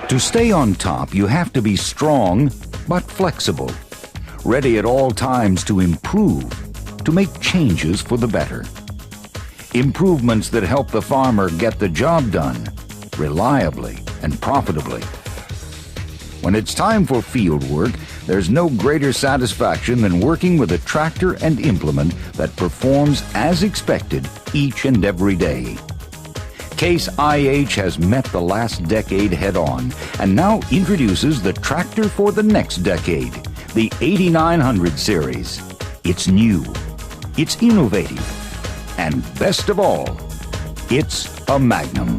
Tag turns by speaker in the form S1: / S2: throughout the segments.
S1: To stay on top, you have to be strong but flexible, ready at all times to improve, to make changes for the better. Improvements that help the farmer get the job done reliably and profitably. When it's time for field work, there's no greater satisfaction than working with a tractor and implement that performs as expected each and every day. Case IH has met the last decade head-on and now introduces the tractor for the next decade, the 8900 series. It's new, it's innovative, and best of all, it's a Magnum.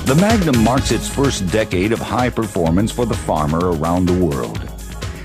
S1: The Magnum marks its first decade of high performance for the farmer around the world.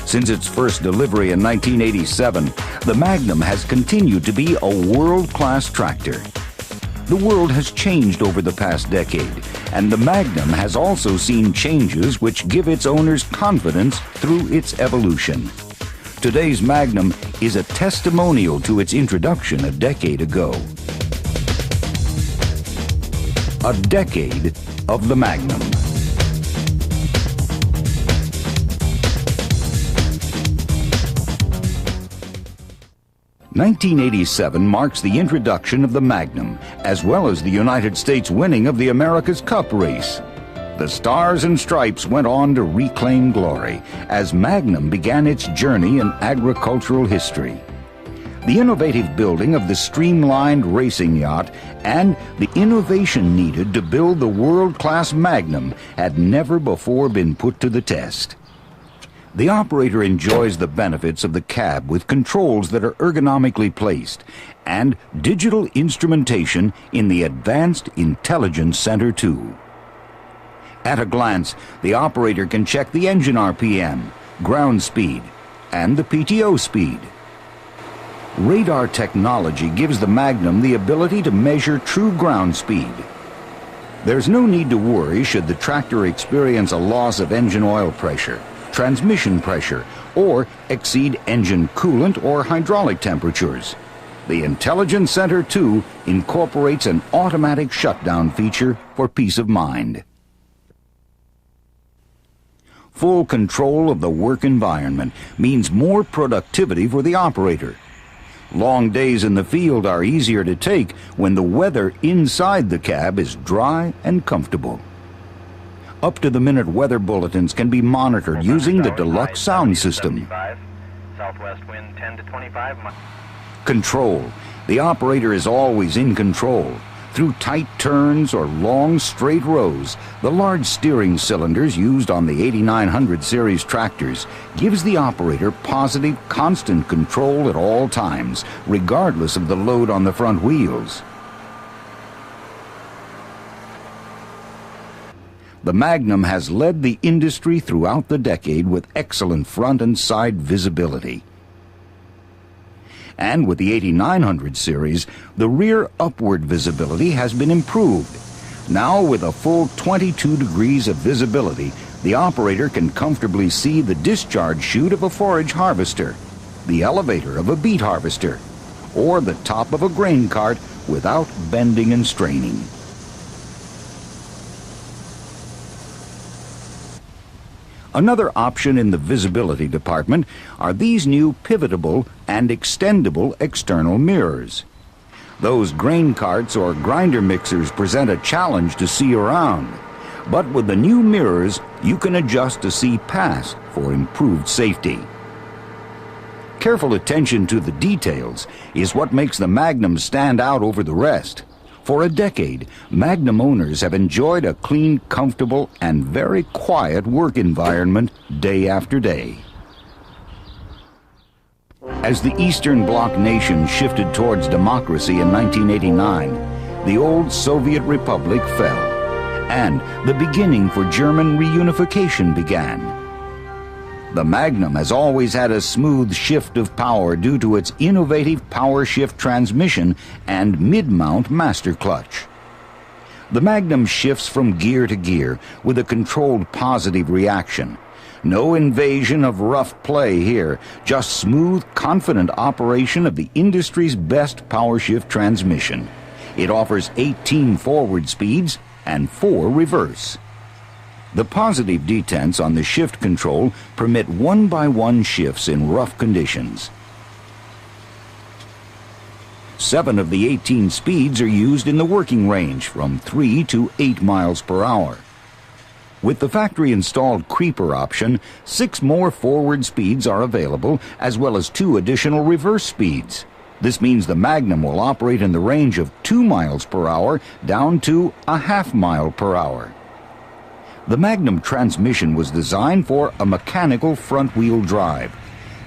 S1: Since its first delivery in 1987, the Magnum has continued to be a world-class tractor. The world has changed over the past decade, and the Magnum has also seen changes which give its owners confidence through its evolution. Today's Magnum is a testimonial to its introduction a decade ago. A decade of the Magnum. 1987 marks the introduction of the Magnum, as well as the United States winning of the America's Cup race. The Stars and Stripes went on to reclaim glory as Magnum began its journey in agricultural history. The innovative building of the streamlined racing yacht and the innovation needed to build the world-class Magnum had never before been put to the test. The operator enjoys the benefits of the cab with controls that are ergonomically placed and digital instrumentation in the Advanced Intelligence Center too. At a glance, the operator can check the engine RPM, ground speed, and the PTO speed. Radar technology gives the Magnum the ability to measure true ground speed. There's no need to worry should the tractor experience a loss of engine oil pressure, transmission pressure, or exceed engine coolant or hydraulic temperatures. The Intelligence Center 2 incorporates an automatic shutdown feature for peace of mind. Full control of the work environment means more productivity for the operator. Long days in the field are easier to take when the weather inside the cab is dry and comfortable. Up-to-the-minute weather bulletins can be monitored using the deluxe sound system.
S2: Southwest wind 10 to 25.
S1: Control. The operator is always in control. Through tight turns or long straight rows, the large steering cylinders used on the 8900 series tractors gives the operator positive, constant control at all times, regardless of the load on the front wheels. The Magnum has led the industry throughout the decade with excellent front and side visibility. And with the 8900 series, the rear upward visibility has been improved. Now, with a full 22 degrees of visibility, the operator can comfortably see the discharge chute of a forage harvester, the elevator of a beet harvester, or the top of a grain cart without bending and straining. Another option in the visibility department are these new pivotable and extendable external mirrors. Those grain carts or grinder mixers present a challenge to see around, but with the new mirrors you can adjust to see past for improved safety. Careful attention to the details is what makes the Magnum stand out over the rest. For a decade, Magnum owners have enjoyed a clean, comfortable, and very quiet work environment day after day. As the Eastern Bloc nations shifted towards democracy in 1989, the old Soviet Republic fell, and the beginning for German reunification began. The Magnum has always had a smooth shift of power due to its innovative power shift transmission and mid-mount master clutch. The Magnum shifts from gear to gear with a controlled positive reaction. No invasion of rough play here, just smooth, confident operation of the industry's best power shift transmission. It offers 18 forward speeds and 4 reverse. The positive detents on the shift control permit 1-by-1 shifts in rough conditions. 7 of the 18 speeds are used in the working range, from 3 to 8 miles per hour. With the factory-installed creeper option, 6 more forward speeds are available, as well as 2 additional reverse speeds. This means the Magnum will operate in the range of 2 miles per hour down to a half mile per hour. The Magnum transmission was designed for a mechanical front-wheel drive.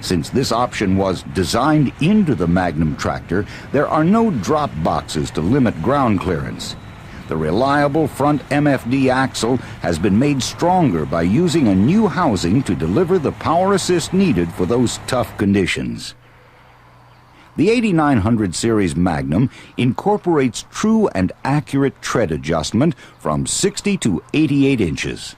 S1: Since this option was designed into the Magnum tractor, there are no drop boxes to limit ground clearance. The reliable front MFD axle has been made stronger by using a new housing to deliver the power assist needed for those tough conditions. The 8900 series Magnum incorporates true and accurate tread adjustment from 60 to 88 inches.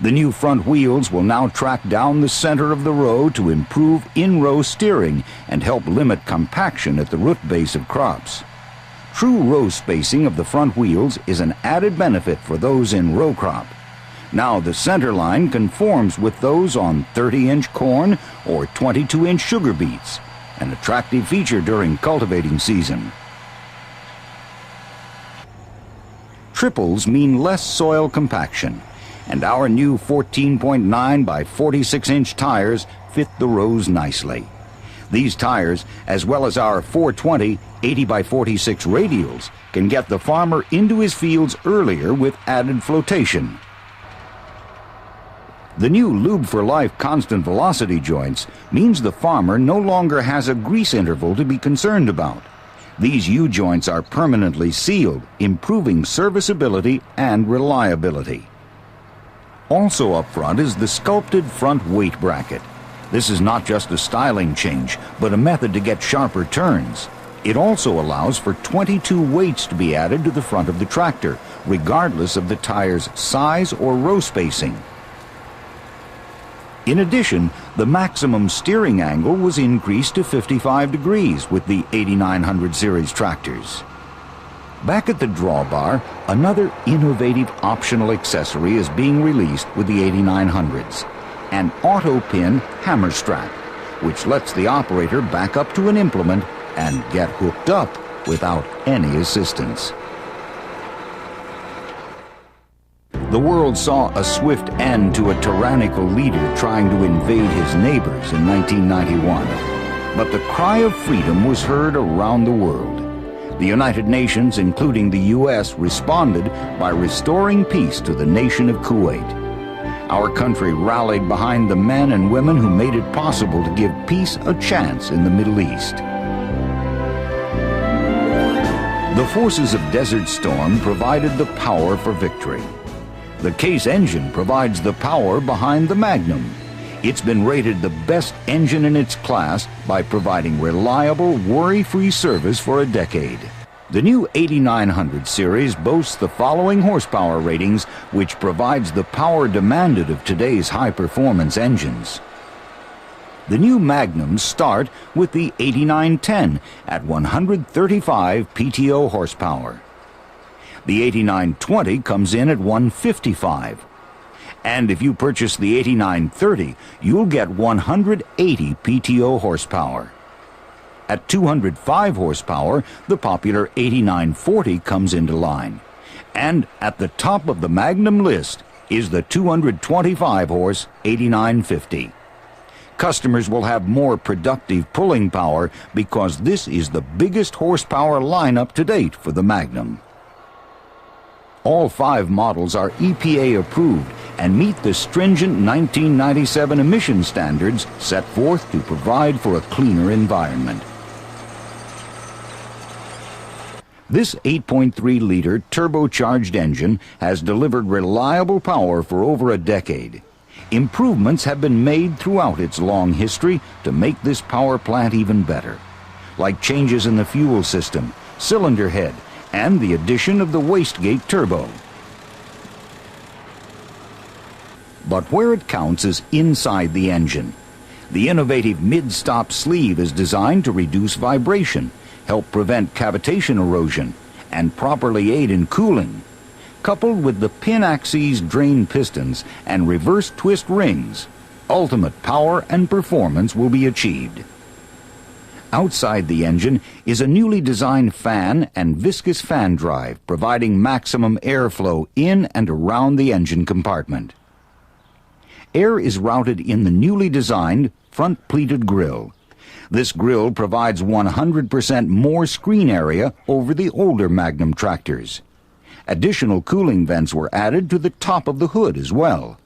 S1: The new front wheels will now track down the center of the row to improve in-row steering and help limit compaction at the root base of crops. True row spacing of the front wheels is an added benefit for those in row crop. Now the center line conforms with those on 30-inch corn or 22-inch sugar beets, an attractive feature during cultivating season. Triples mean less soil compaction, and our new 14.9 by 46-inch tires fit the rows nicely. These tires, as well as our 420 80 by 46 radials, can get the farmer into his fields earlier with added flotation. The new Lube for Life constant velocity joints means the farmer no longer has a grease interval to be concerned about. These U-joints are permanently sealed, improving serviceability and reliability. Also up front is the sculpted front weight bracket. This is not just a styling change, but a method to get sharper turns. It also allows for 22 weights to be added to the front of the tractor, regardless of the tire's size or row spacing. In addition, the maximum steering angle was increased to 55 degrees with the 8900 series tractors. Back at the drawbar, another innovative optional accessory is being released with the 8900s, an auto-pin hammer strap, which lets the operator back up to an implement and get hooked up without any assistance. The world saw a swift end to a tyrannical leader trying to invade his neighbors in 1991. But the cry of freedom was heard around the world. The United Nations, including the U.S., responded by restoring peace to the nation of Kuwait. Our country rallied behind the men and women who made it possible to give peace a chance in the Middle East. The forces of Desert Storm provided the power for victory. The Case engine provides the power behind the Magnum. It's been rated the best engine in its class by providing reliable, worry-free service for a decade. The new 8900 series boasts the following horsepower ratings, which provides the power demanded of today's high-performance engines. The new Magnums start with the 8910 at 135 PTO horsepower. The 8920 comes in at 155. And if you purchase the 8930, you'll get 180 PTO horsepower. At 205 horsepower, the popular 8940 comes into line. And at the top of the Magnum list is the 225 horse 8950. Customers will have more productive pulling power because this is the biggest horsepower lineup to date for the Magnum. All 5 models are EPA approved and meet the stringent 1997 emission standards set forth to provide for a cleaner environment. This 8.3-liter turbocharged engine has delivered reliable power for over a decade. Improvements have been made throughout its long history to make this power plant even better, like changes in the fuel system, cylinder head, and the addition of the wastegate turbo. But where it counts is inside the engine. The innovative mid-stop sleeve is designed to reduce vibration, help prevent cavitation erosion, and properly aid in cooling. coupled with the pin axes drain pistons and reverse twist rings, ultimate power and performance will be achieved. Outside the engine is a newly designed fan and viscous fan drive, providing maximum airflow in and around the engine compartment. Air is routed in the newly designed front pleated grille. This grille provides 100% more screen area over the older Magnum tractors. Additional cooling vents were added to the top of the hood as well.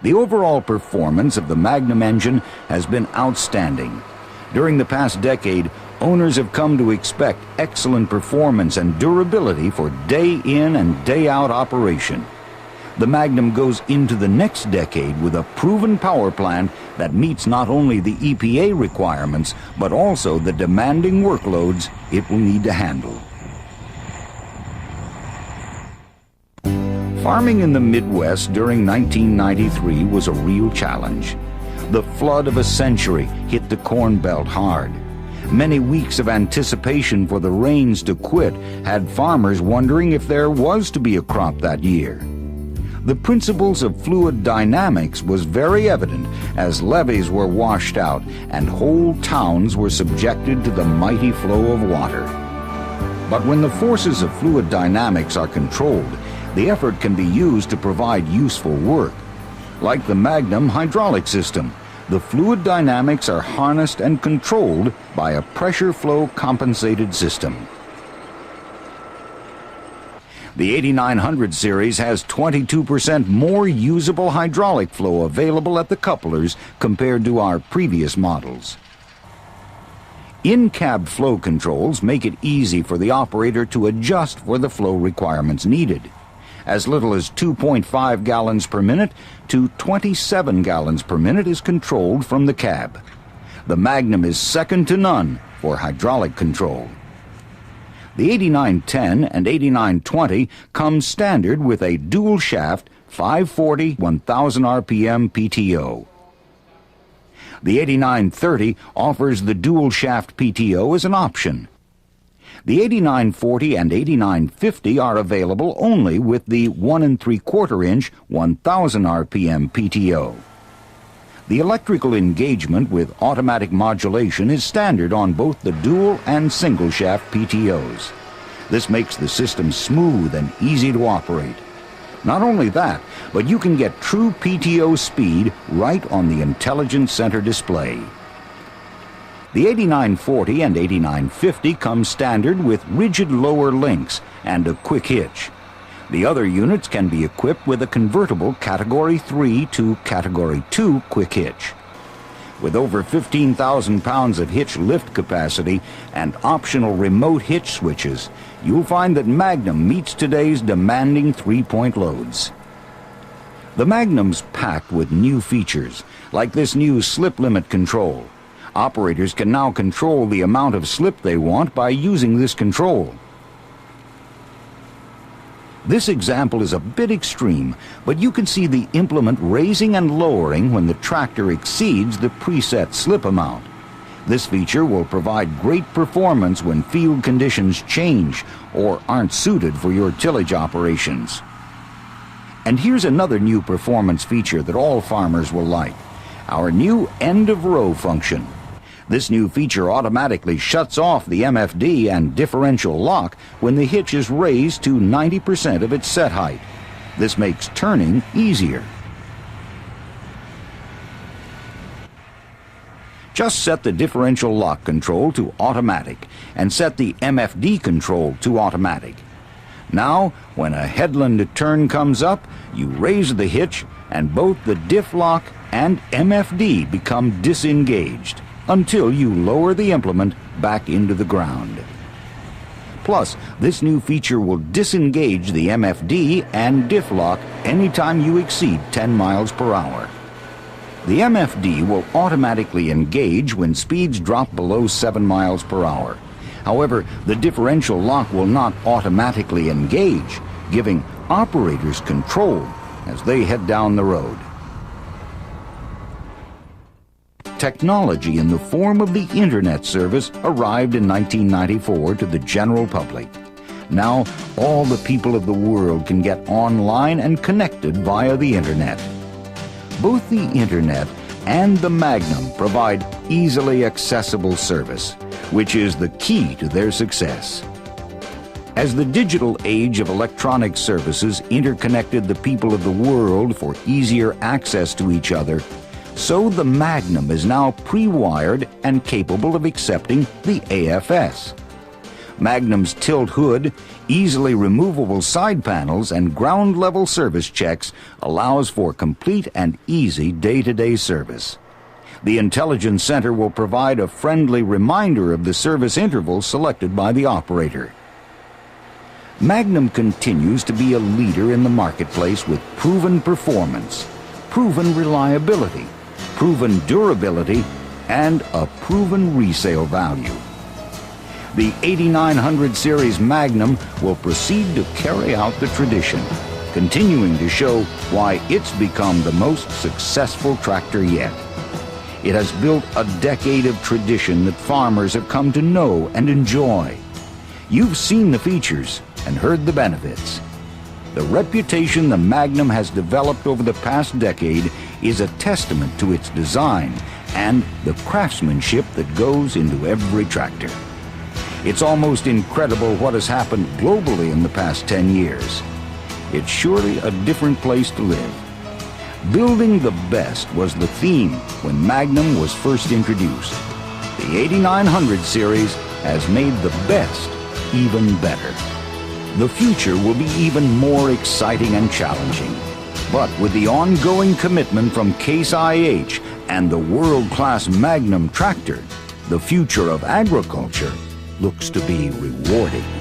S1: The overall performance of the Magnum engine has been outstanding. During the past decade, owners have come to expect excellent performance and durability for day in and day out operation. The Magnum goes into the next decade with a proven power plant that meets not only the EPA requirements, but also the demanding workloads it will need to handle. Farming in the Midwest during 1993 was a real challenge. The flood of a century hit the Corn Belt hard. Many weeks of anticipation for the rains to quit had farmers wondering if there was to be a crop that year. The principles of fluid dynamics was very evident as levees were washed out and whole towns were subjected to the mighty flow of water. But when the forces of fluid dynamics are controlled, the effort can be used to provide useful work. Like the Magnum hydraulic system, the fluid dynamics are harnessed and controlled by a pressure flow compensated system. The 8900 series has 22% more usable hydraulic flow available at the couplers compared to our previous models. In-cab flow controls make it easy for the operator to adjust for the flow requirements needed. As little as 2.5 gallons per minute to 27 gallons per minute is controlled from the cab. The Magnum is second to none for hydraulic control. The 8910 and 8920 come standard with a dual shaft 540 1000 RPM PTO. The 8930 offers the dual shaft PTO as an option. The 8940 and 8950 are available only with the 1 3/4 inch 1000 RPM PTO. The electrical engagement with automatic modulation is standard on both the dual and single shaft PTOs. This makes the system smooth and easy to operate. Not only that, but you can get true PTO speed right on the intelligent center display. The 8940 and 8950 come standard with rigid lower links and a quick hitch. The other units can be equipped with a convertible Category 3 to Category 2 quick hitch. With over 15,000 pounds of hitch lift capacity and optional remote hitch switches, you'll find that Magnum meets today's demanding three-point loads. The Magnum's packed with new features, like this new slip limit control. Operators can now control the amount of slip they want by using this control. This example is a bit extreme, but you can see the implement raising and lowering when the tractor exceeds the preset slip amount. This feature will provide great performance when field conditions change or aren't suited for your tillage operations. And here's another new performance feature that all farmers will like: our new end-of-row function. This new feature automatically shuts off the MFD and differential lock when the hitch is raised to 90% of its set height. This makes turning easier. Just set the differential lock control to automatic and set the MFD control to automatic. Now, when a headland turn comes up, you raise the hitch and both the diff lock and MFD become disengaged until you lower the implement back into the ground. Plus, this new feature will disengage the MFD and diff lock anytime you exceed 10 miles per hour. The MFD will automatically engage when speeds drop below 7 miles per hour. However, the differential lock will not automatically engage, giving operators control as they head down the road. Technology in the form of the Internet service arrived in 1994 to the general public. Now, all the people of the world can get online and connected via the Internet. Both the Internet and the Magnum provide easily accessible service, which is the key to their success. As the digital age of electronic services interconnected the people of the world for easier access to each other, so the Magnum is now pre-wired and capable of accepting the AFS. Magnum's tilt hood, easily removable side panels, and ground-level service checks allows for complete and easy day-to-day service. The Intelligence Center will provide a friendly reminder of the service interval selected by the operator. Magnum continues to be a leader in the marketplace with proven performance, proven reliability, proven durability, and a proven resale value. The 8900 series Magnum will proceed to carry out the tradition, continuing to show why it's become the most successful tractor yet. It has built a decade of tradition that farmers have come to know and enjoy. You've seen the features and heard the benefits. The reputation the Magnum has developed over the past decade is a testament to its design and the craftsmanship that goes into every tractor. It's almost incredible what has happened globally in the past 10 years. It's surely a different place to live. Building the best was the theme when Magnum was first introduced. The 8900 series has made the best even better. The future will be even more exciting and challenging. But with the ongoing commitment from Case IH and the world-class Magnum tractor, the future of agriculture looks to be rewarding.